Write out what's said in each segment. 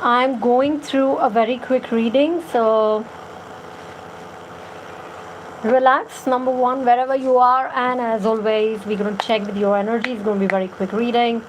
I'm going through a very quick reading, so relax, number one, wherever you are, and as always, we're going to check with your energy. It's going to be a very quick reading.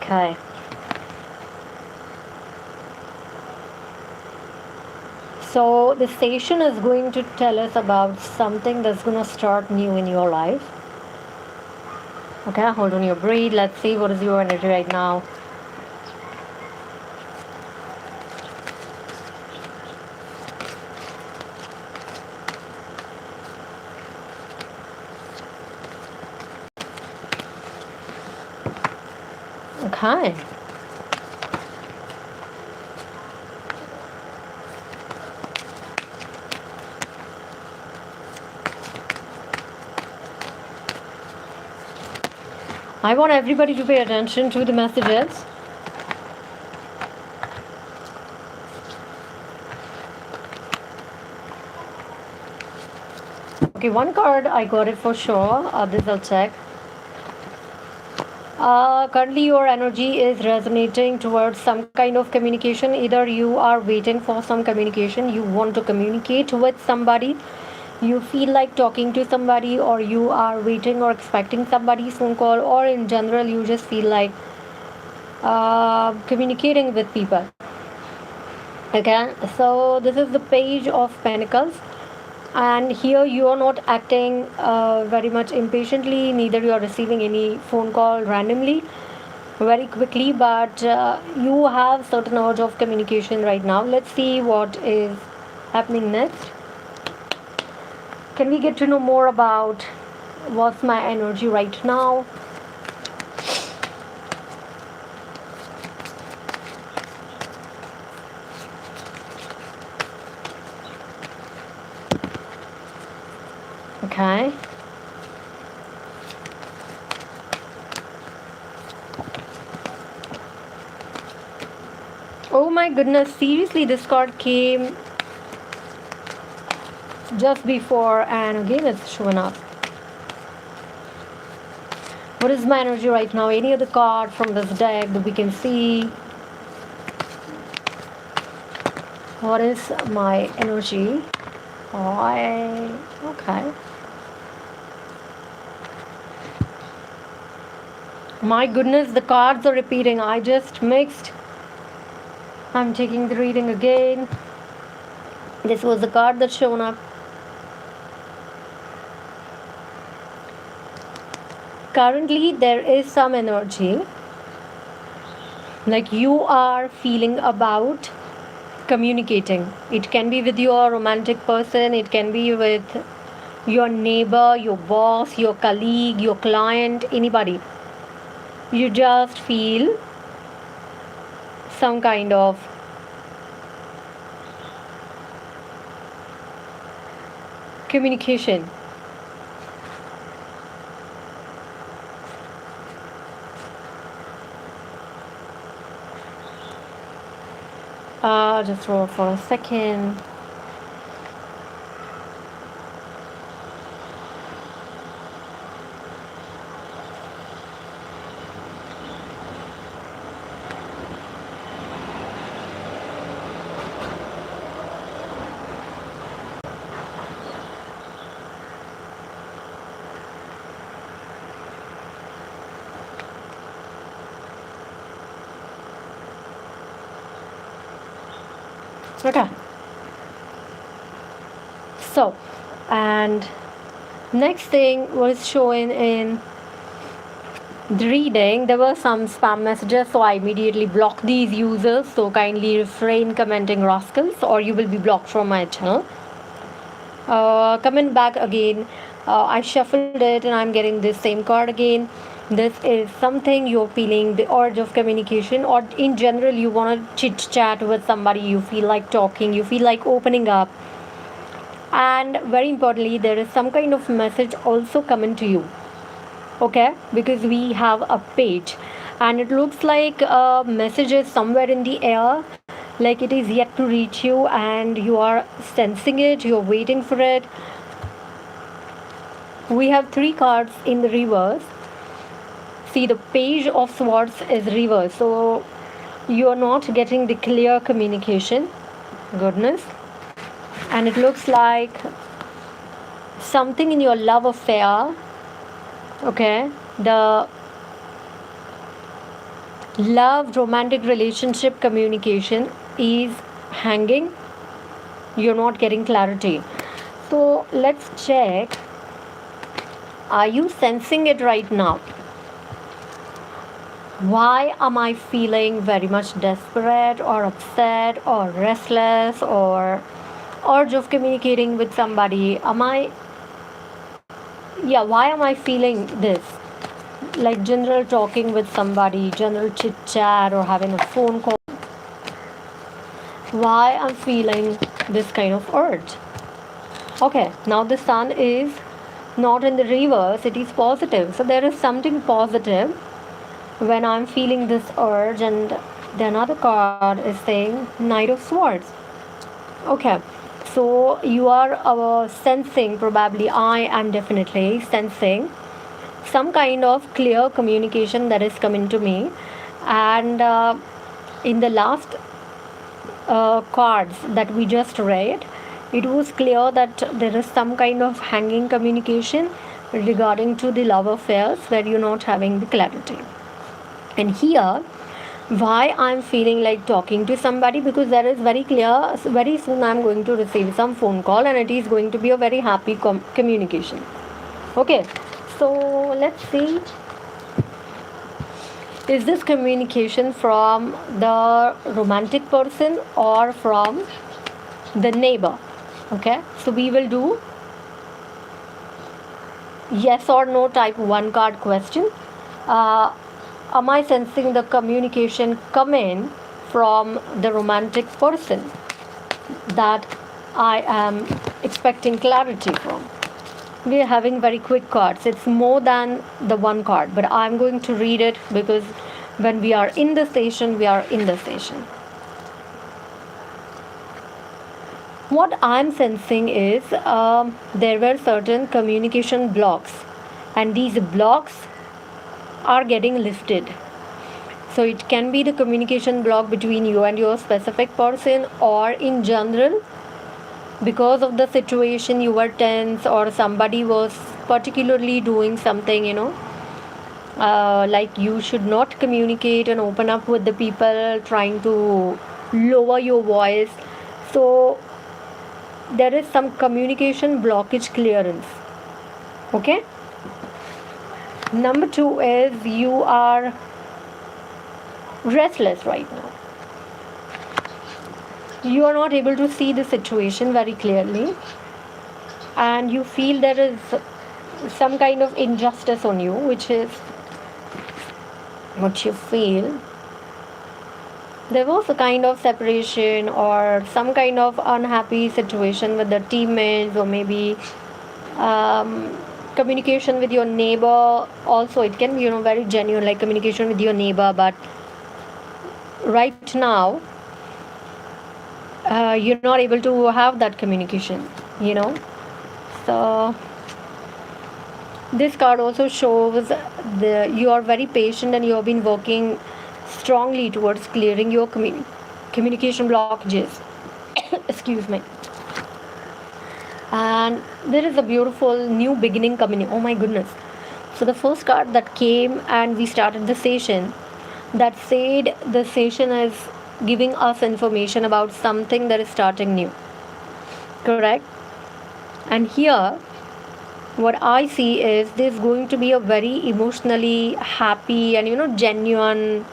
Okay. So the station is going to tell us about something that's going to start new in your life. Okay, hold on your breath. Let's see what is your energy right now. Okay. I want everybody to pay attention to the messages. Okay, one card I got it for sure. This I'll check. Currently, your energy is resonating towards some kind of communication. Either you are waiting for some communication, you want to communicate with somebody, you feel like talking to somebody, or you are waiting or expecting somebody's phone call, or in general, you just feel like communicating with people. Okay, so this is the Page of Pentacles, and here you are not acting very much impatiently, neither you are receiving any phone call randomly very quickly, but you have certain urge of communication right now. Let's see what is happening next. Can we get to know more about what's my energy right now? Okay. Oh my goodness, seriously, this card came just before and again it's showing up. What is my energy right now? Any other card from this deck that we can see? What is my energy? Okay. My goodness, the cards are repeating. I just mixed. I'm taking the reading again. This was the card that's shown up. Currently, there is some energy. Like you are feeling about communicating. It can be with your romantic person, it can be with your neighbor, your boss, your colleague, your client, anybody. You just feel some kind of communication. Just hold for a second. Okay. So, and next thing was showing in the reading, there were some spam messages, so I immediately blocked these users. So kindly refrain commenting rascals, or you will be blocked from my channel. Coming back again, I shuffled it and I'm getting this same card again. This is something you're feeling the urge of communication, or in general, you want to chit chat with somebody, you feel like talking, you feel like opening up. And very importantly, there is some kind of message also coming to you, okay? Because we have a page, and it looks like a message is somewhere in the air, like it is yet to reach you, and you are sensing it, you're waiting for it. We have three cards in the reverse. See, the page of swords is reverse, so you're not getting the clear communication. Goodness. And it looks like something in your love affair, okay? The love romantic relationship communication is hanging. You're not getting clarity. So let's check. Are you sensing it right now? Why am I feeling very much desperate or upset or restless or urge of communicating with somebody? Why am I feeling this? Like general talking with somebody, general chit chat, or having a phone call. Why I'm feeling this kind of urge? Okay, now the sun is not in the reverse, it is positive. So there is something positive when I'm feeling this urge, and the another card is saying Knight of Swords. Okay, so you are sensing, probably I am definitely sensing some kind of clear communication that is coming to me. And in the last cards that we just read, it was clear that there is some kind of hanging communication regarding to the love affairs where you're not having the clarity. And here, why I'm feeling like talking to somebody, because there is very clear, very soon I'm going to receive some phone call, and it is going to be a very happy communication. Okay, so let's see. Is this communication from the romantic person or from the neighbor? Okay, so we will do yes or no type 1 card question. Am I sensing the communication coming from the romantic person that I am expecting clarity from? We are having very quick cards. It's more than the 1 card, but I'm going to read it because when we are in the session, we are in the session. What I'm sensing is there were certain communication blocks, and these blocks are getting lifted. So it can be the communication block between you and your specific person, or in general, because of the situation you were tense, or somebody was particularly doing something, like you should not communicate and open up with the people, trying to lower your voice. So there is some communication blockage clearance. Okay. Number 2 is you are restless right now. You are not able to see the situation very clearly, and you feel there is some kind of injustice on you, which is what you feel. There was a kind of separation or some kind of unhappy situation with the teammates, or maybe communication with your neighbor. Also, it can be very genuine, like communication with your neighbor, but right now you're not able to have that communication. So this card also shows you are very patient, and you have been working strongly towards clearing your communication blockages. Excuse me. And there is a beautiful new beginning coming in. Oh my goodness. So the first card that came, and we started the session, that said the session is giving us information about something that is starting new. Correct? And here, what I see is there's going to be a very emotionally happy and genuine,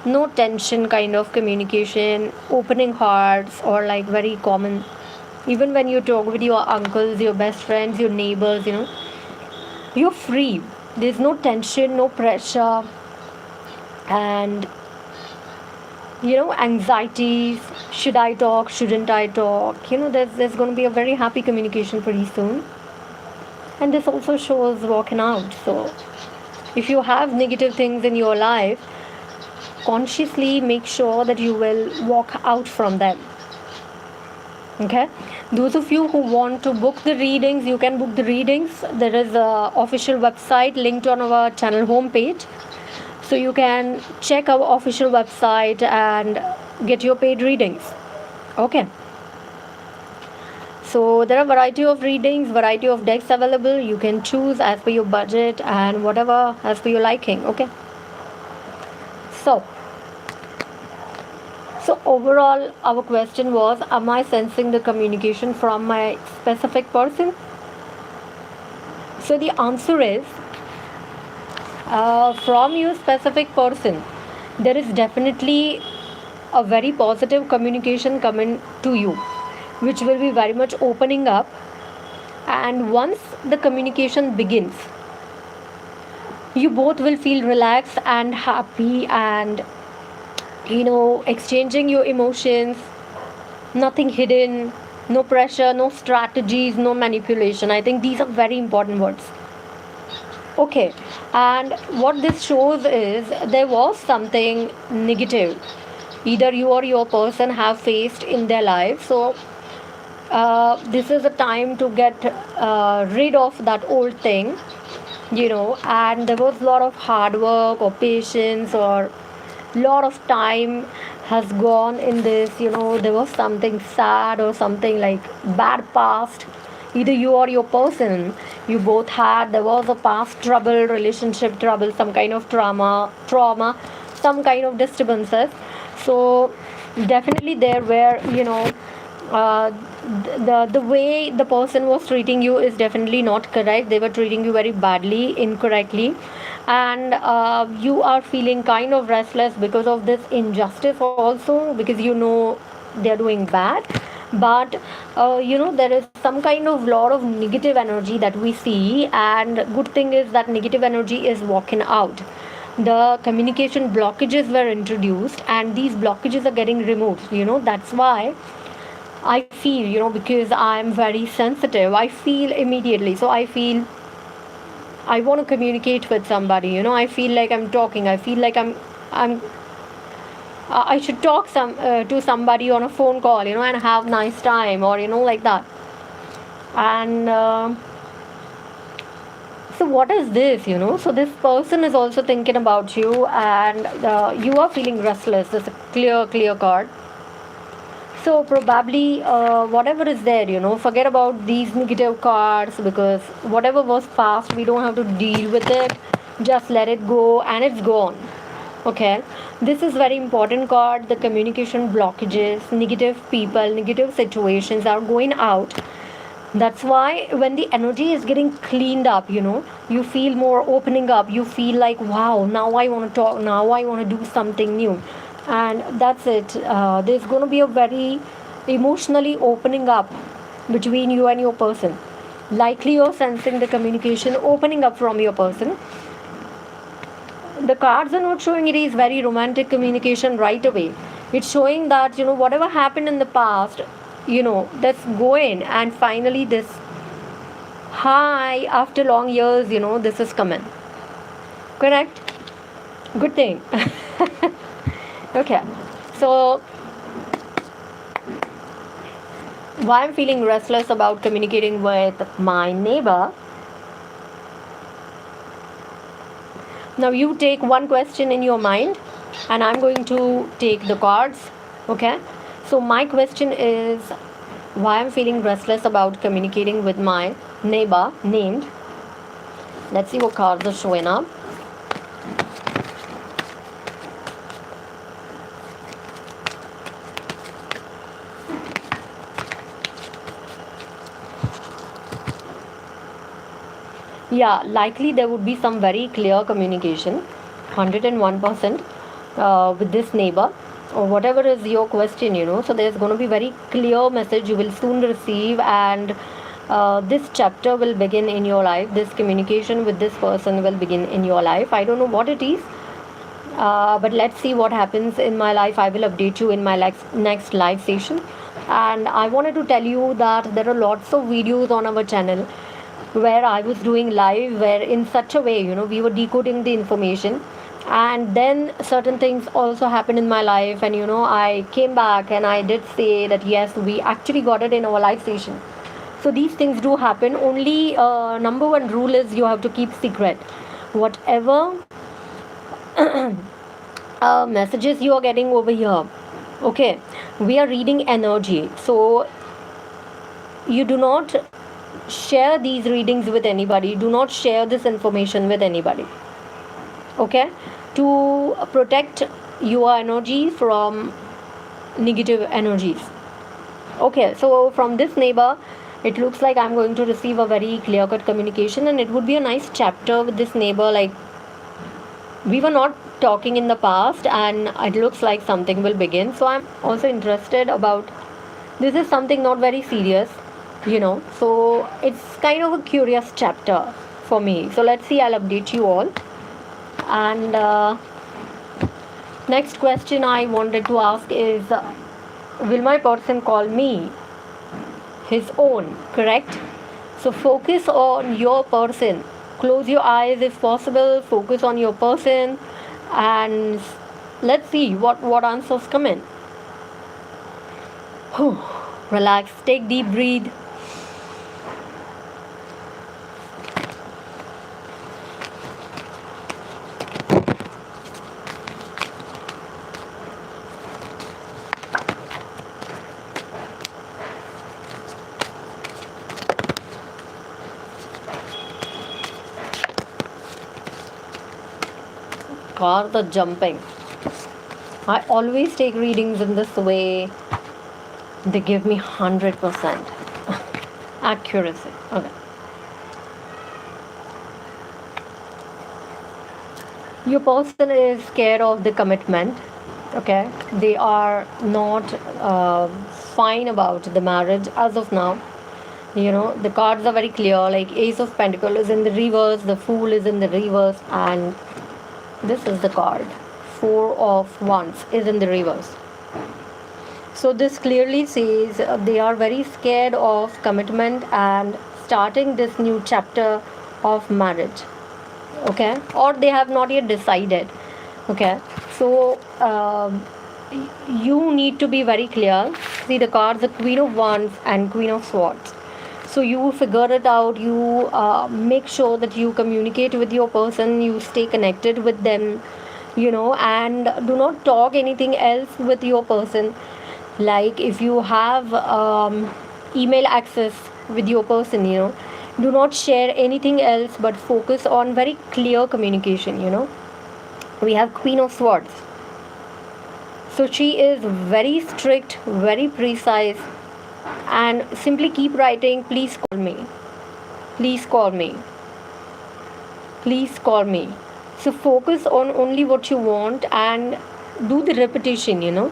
no tension kind of communication, opening hearts, or like very common. Even when you talk with your uncles, your best friends, your neighbors, free. There's no tension, no pressure, and anxieties. Should I talk? Shouldn't I talk? There's going to be a very happy communication pretty soon. And this also shows walking out. So if you have negative things in your life, consciously make sure that you will walk out from them. Okay, those of you who want to book the readings, you can book the readings. There is a official website linked on our channel homepage, so you can check our official website and get your paid readings. Okay, so there are variety of readings, variety of decks available. You can choose as per your budget and whatever as per your liking. Okay, so overall, our question was, am I sensing the communication from my specific person? So the answer is, from your specific person, there is definitely a very positive communication coming to you, which will be very much opening up. And once the communication begins, you both will feel relaxed and happy, and exchanging your emotions, nothing hidden, no pressure, no strategies, no manipulation. I think these are very important words. Okay, and what this shows is there was something negative either you or your person have faced in their life. So this is a time to get rid of that old thing, and there was a lot of hard work or patience or lot of time has gone in this. There was something sad or something like bad past, either you or your person, you both had. There was a past trouble, relationship trouble, some kind of trauma, some kind of disturbances. So definitely there were, the way the person was treating you is definitely not correct. They were treating you very badly, incorrectly, and you are feeling kind of restless because of this injustice also, because they're doing bad. But there is some kind of lot of negative energy that we see, and good thing is that negative energy is walking out. The communication blockages were introduced, and these blockages are getting removed. That's why I feel, because I'm very sensitive, I feel immediately. So I feel I want to communicate with somebody. I feel like I'm talking. I feel like I should talk to somebody on a phone call, and have nice time, or like that. And so what is this? So this person is also thinking about you, and you are feeling restless. There's a clear card. So probably whatever is there, forget about these negative cards, because whatever was past, we don't have to deal with it. Just let it go, and it's gone. Okay, this is very important card. The communication blockages, negative people, negative situations are going out. That's why when the energy is getting cleaned up, you feel more opening up. You feel like, wow, now I want to talk. Now I want to do something new. And that's it. There's going to be a very emotionally opening up between you and your person. Likely you're sensing the communication opening up from your person. The cards are not showing it is very romantic communication right away. It's showing that, whatever happened in the past, that's going, and finally this high after long years, this is coming. Correct? Good thing. Okay, so why I'm feeling restless about communicating with my neighbor. Now you take one question in your mind, and I'm going to take the cards. Okay, so my question is, why I'm feeling restless about communicating with my neighbor named. Let's see what cards are showing up. Yeah, likely there would be some very clear communication, 101%, with this neighbor, or whatever is your question, so there's going to be very clear message you will soon receive, and this chapter will begin in your life. This communication with this person will begin in your life. I don't know what it is, but let's see what happens in my life. I will update you in my next live session. And I wanted to tell you that there are lots of videos on our channel where I was doing live, where in such a way, we were decoding the information. And then certain things also happened in my life, and I came back and I did say that yes, we actually got it in our live session. So these things do happen. Only number one rule is you have to keep secret. Whatever messages you are getting over here, okay, we are reading energy. So you do not share these readings with anybody. Do not share this information with anybody. Okay, to protect your energy from negative energies. Okay, so from this neighbor, it looks like I'm going to receive a very clear cut communication, and it would be a nice chapter with this neighbor. Like, we were not talking in the past, and it looks like something will begin. So I'm also interested about this. Is something not very serious, so it's kind of a curious chapter for me. So let's see, I'll update you all. And next question I wanted to ask is, will my person call me his own? Correct. So focus on your person. Close your eyes if possible. Focus on your person, and let's see what answers come in. Relax. Take deep breathe. Cards are jumping. I always take readings in this way. They give me 100% accuracy. Okay. Your person is scared of the commitment. Okay. They are not fine about the marriage as of now. The cards are very clear. Like Ace of Pentacles is in the reverse, the Fool is in the reverse, and this is the card. Four of Wands is in the reverse. So this clearly says they are very scared of commitment and starting this new chapter of marriage. Okay, or they have not yet decided. Okay, so you need to be very clear. See the cards, the Queen of Wands and Queen of Swords. So you figure it out. You make sure that you communicate with your person. You stay connected with them, and do not talk anything else with your person. Like if you have email access with your person, do not share anything else, but focus on very clear communication. We have Queen of Swords. So she is very strict, very precise, and simply keep writing, please call me, please call me, please call me. So focus on only what you want and do the repetition.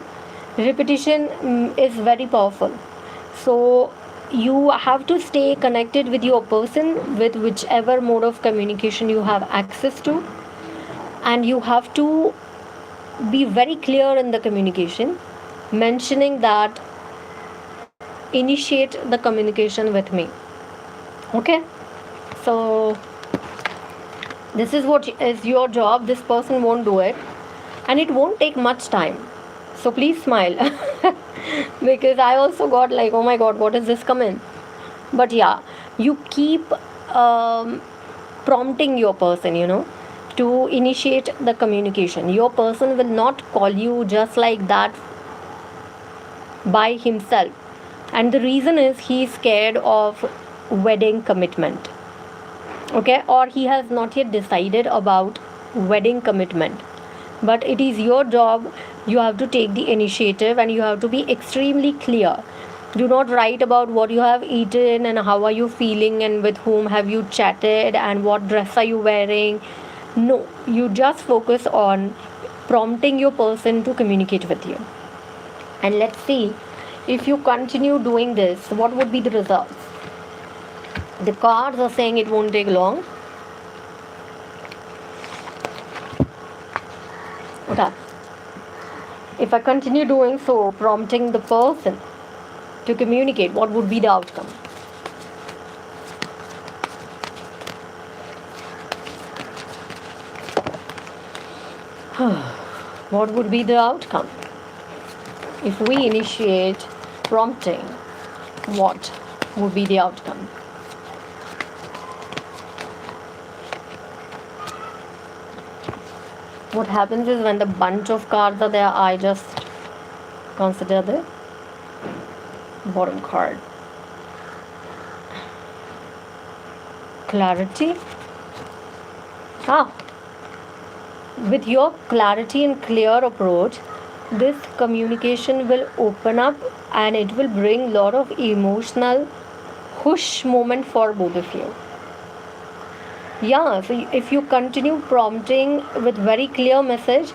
Repetition is very powerful. So you have to stay connected with your person with whichever mode of communication you have access to, and you have to be very clear in the communication, mentioning that initiate the communication with me. Okay, so this is what is your job. This person won't do it, and it won't take much time. So please smile because I also got like, oh my god, what is this coming? But yeah, you keep prompting your person, to initiate the communication. Your person will not call you just like that by himself, and the reason is he is scared of wedding commitment. Okay, or he has not yet decided about wedding commitment. But it is your job. You have to take the initiative, and you have to be extremely clear. Do not write about what you have eaten and how are you feeling and with whom have you chatted and what dress are you wearing. No, you just focus on prompting your person to communicate with you. And let's see, if you continue doing this, what would be the results? The cards are saying it won't take long. Okay. If I continue doing so, prompting the person to communicate, what would be the outcome? What would be the outcome? If we initiate prompting, what would be the outcome? What happens is when the bunch of cards are there, I just consider the bottom card. Clarity. With your clarity and clear approach, this communication will open up and it will bring a lot of emotional whoosh moment for both of you. Yeah, so if you continue prompting with very clear message,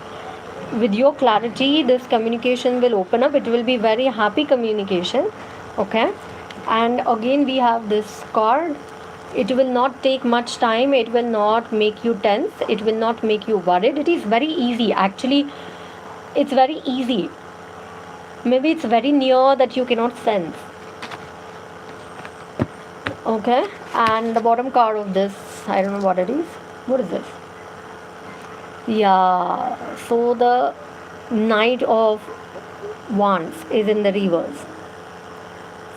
with your clarity, this communication will open up. It will be very happy communication. Okay. And again we have this card. It will not take much time. It will not make you tense. It will not make you worried. It is very easy. Actually, it's very easy. Maybe it's very near that you cannot sense. Okay. And the bottom card of this, I don't know what it is. What is this? Yeah. So the Knight of Wands is in the reverse.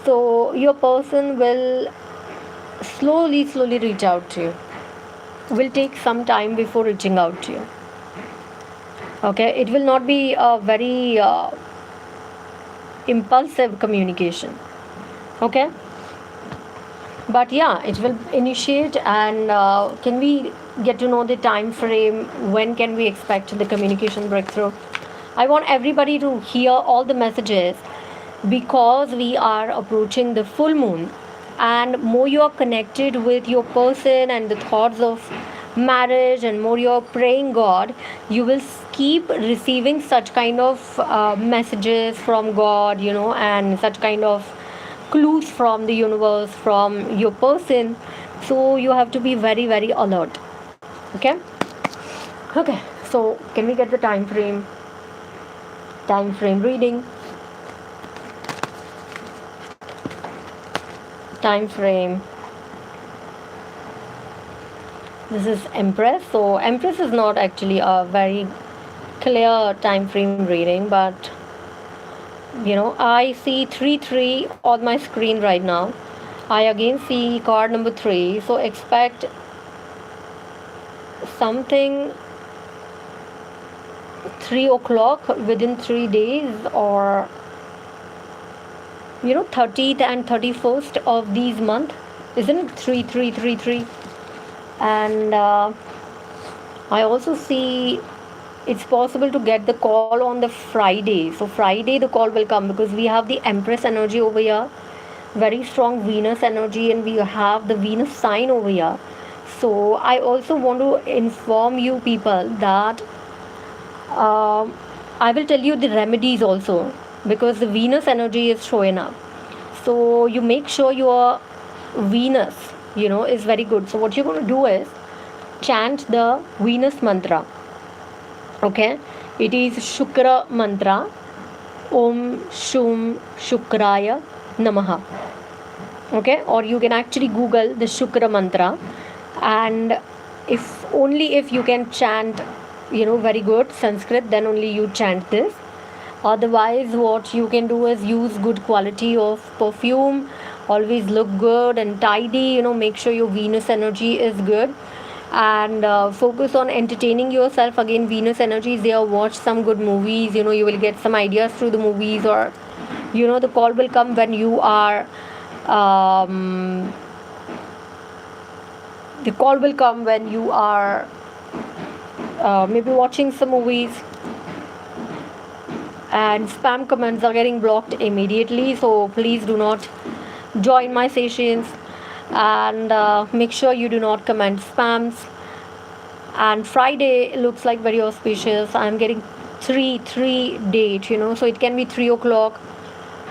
So your person will slowly reach out to you. Will take some time before reaching out to you. Okay, it will not be a very impulsive communication. Okay, but yeah, it will initiate. And can we get to know the time frame? When can we expect the communication breakthrough? I want everybody to hear all the messages, because we are approaching the full moon, and more you are connected with your person and the thoughts of marriage, and more you are praying God, you will keep receiving such kind of messages from God, and such kind of clues from the universe, from your person. So you have to be very alert. Okay. So can we get the time frame reading? Time frame. This is Empress. So Empress is not actually a very clear time frame reading, but I see 3 on my screen right now. I again see card number 3. So expect something 3 o'clock within 3 days, or 30th and 31st of these month, isn't it? 3. And I also see it's possible to get the call on the Friday. So Friday the call will come, because we have the Empress energy over here, very strong Venus energy, and we have the Venus sign over here. So I also want to inform you people that I will tell you the remedies also, because the Venus energy is showing up. So you make sure your Venus is very good. So what you're going to do is chant the Venus mantra. Okay, it is Shukra mantra. Om Shum Shukraya Namaha. Okay, or you can actually Google the Shukra mantra, and if you can chant very good Sanskrit, then only you chant this. Otherwise, what you can do is use good quality of perfume. Always look good and tidy. Make sure your Venus energy is good, and focus on entertaining yourself. Again, Venus energy is there. Watch some good movies. You will get some ideas through the movies, or the call will come when you are. The call will come when you are maybe watching some movies. And spam comments are getting blocked immediately, so please do not join my sessions, and make sure you do not comment spams. And Friday looks like very auspicious. I'm getting 3 date, so it can be 3 o'clock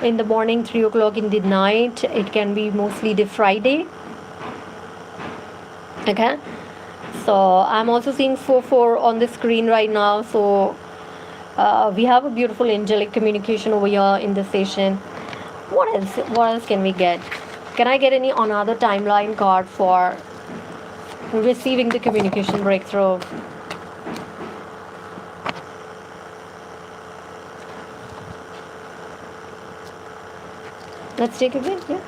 in the morning, 3 o'clock in the night. It can be mostly the Friday. Okay, so I'm also seeing 4 on the screen right now. So we have a beautiful angelic communication over here in this session. What else can we get? Can I get any another timeline card for receiving the communication breakthrough? Let's take it again. Yeah,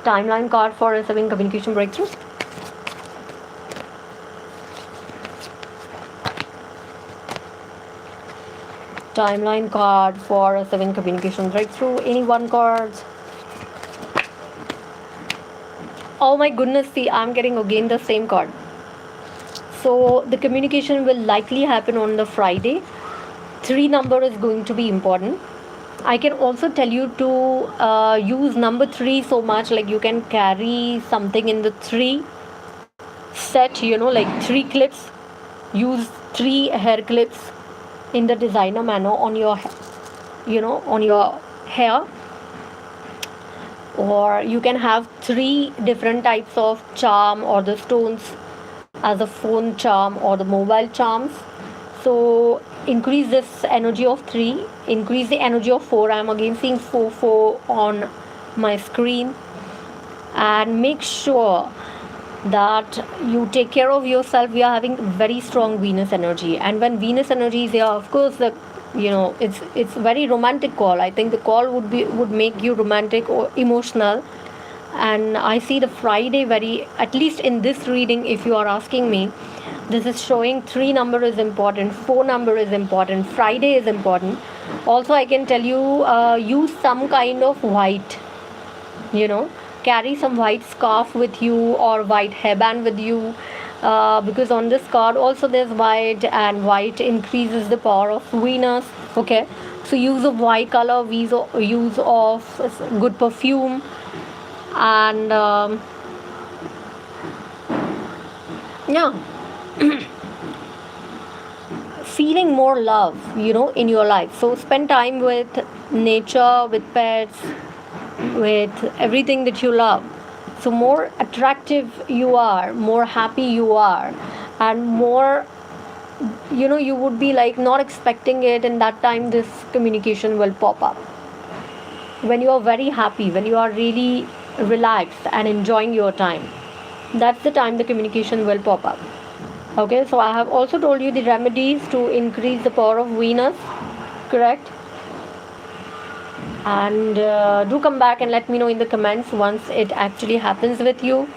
timeline card for receiving communication breakthrough. Timeline card for receiving communication breakthrough. Any one cards? Oh my goodness, see, I'm getting again the same card. So the communication will likely happen on the Friday. 3 number is going to be important. I can also tell you to use number 3 so much, like you can carry something in the 3 set, like 3 clips. Use 3 hair clips in the designer manner on your, on your hair. Or you can have 3 different types of charm or the stones as a phone charm or the mobile charms. So increase this energy of 3, increase the energy of 4. I'm again seeing 4 on my screen. And make sure that you take care of yourself. We are having very strong Venus energy, and when Venus energy is here, of course, it's very romantic call. I think the call would make you romantic or emotional. And I see the Friday, very, at least in this reading, if you are asking me, this is showing 3 number is important, 4 number is important, Friday is important. Also, I can tell you, use some kind of white, you know carry some white scarf with you or white hairband with you, because on this card also there's white, and white increases the power of Venus. Okay, so use of white color, use of good perfume, and yeah, feeling more love, in your life. So spend time with nature, with pets, with everything that you love. So more attractive you are, more happy you are, and more, you would be like not expecting it, and that time this communication will pop up. When you are very happy, when you are really relaxed and enjoying your time, that's the time the communication will pop up. Okay, so I have also told you the remedies to increase the power of Venus, correct? And do come back and let me know in the comments once it actually happens with you.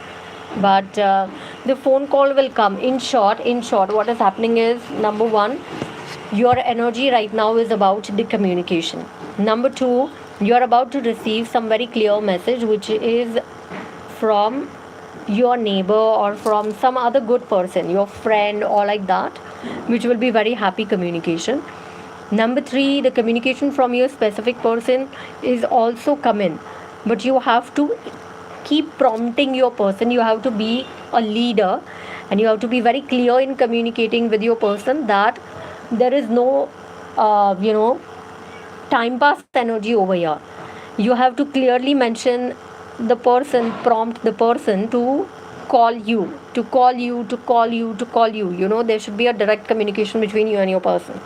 But the phone call will come. In short, what is happening is, number 1, your energy right now is about the communication. Number 2, you are about to receive some very clear message, which is from your neighbor or from some other good person, your friend or like that, which will be very happy communication. Number 3, the communication from your specific person is also coming, but you have to keep prompting your person. You have to be a leader, and you have to be very clear in communicating with your person that there is no, time pass energy over here. You have to clearly mention the person, prompt the person to call you, to call you, to call you, to call you. There should be a direct communication between you and your person.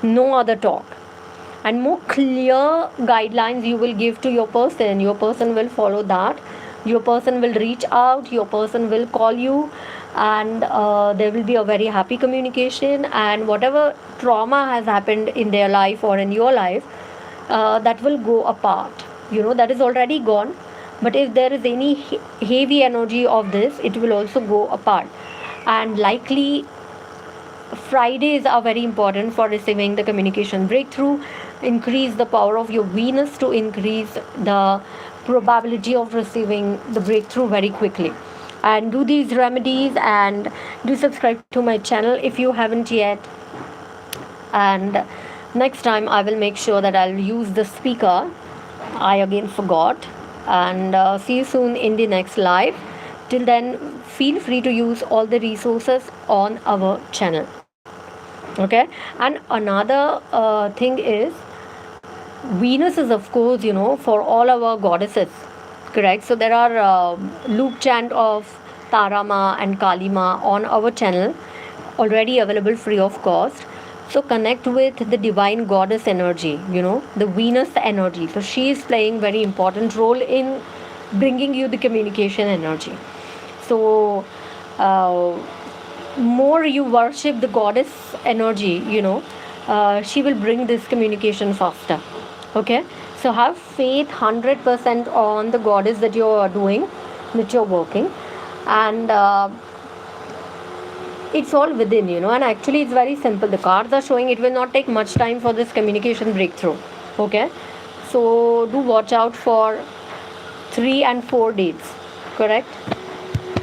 No other talk. And more clear guidelines you will give to your person will follow that. Your person will reach out, your person will call you, and there will be a very happy communication. And whatever trauma has happened in their life or in your life, that will go apart. That is already gone, but if there is any heavy energy of this, it will also go apart. And likely Fridays are very important for receiving the communication breakthrough. Increase the power of your Venus to increase the probability of receiving the breakthrough very quickly. And do these remedies, and do subscribe to my channel if you haven't yet. And next time I will make sure that I'll use the speaker. I again forgot. And see you soon in the next live. Till then, feel free to use all the resources on our channel. Okay, and another thing is, Venus is, of course, for all our goddesses, correct? So there are loop chant of Tarama and Kalima on our channel, already available free of cost. So connect with the divine goddess energy, the Venus energy. So she is playing very important role in bringing you the communication energy. So uh, more you worship the goddess energy, she will bring this communication faster. Okay, so have faith 100% on the goddess that you're doing, that you're working, and it's all within, and actually it's very simple. The cards are showing it will not take much time for this communication breakthrough. Okay, so do watch out for 3 and 4 dates, correct?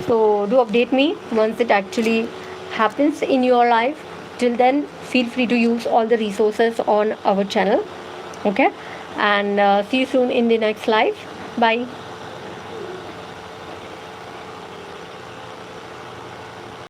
So do update me once it actually happens in your life. Till then, feel free to use all the resources on our channel. Okay, and see you soon in the next live. Bye.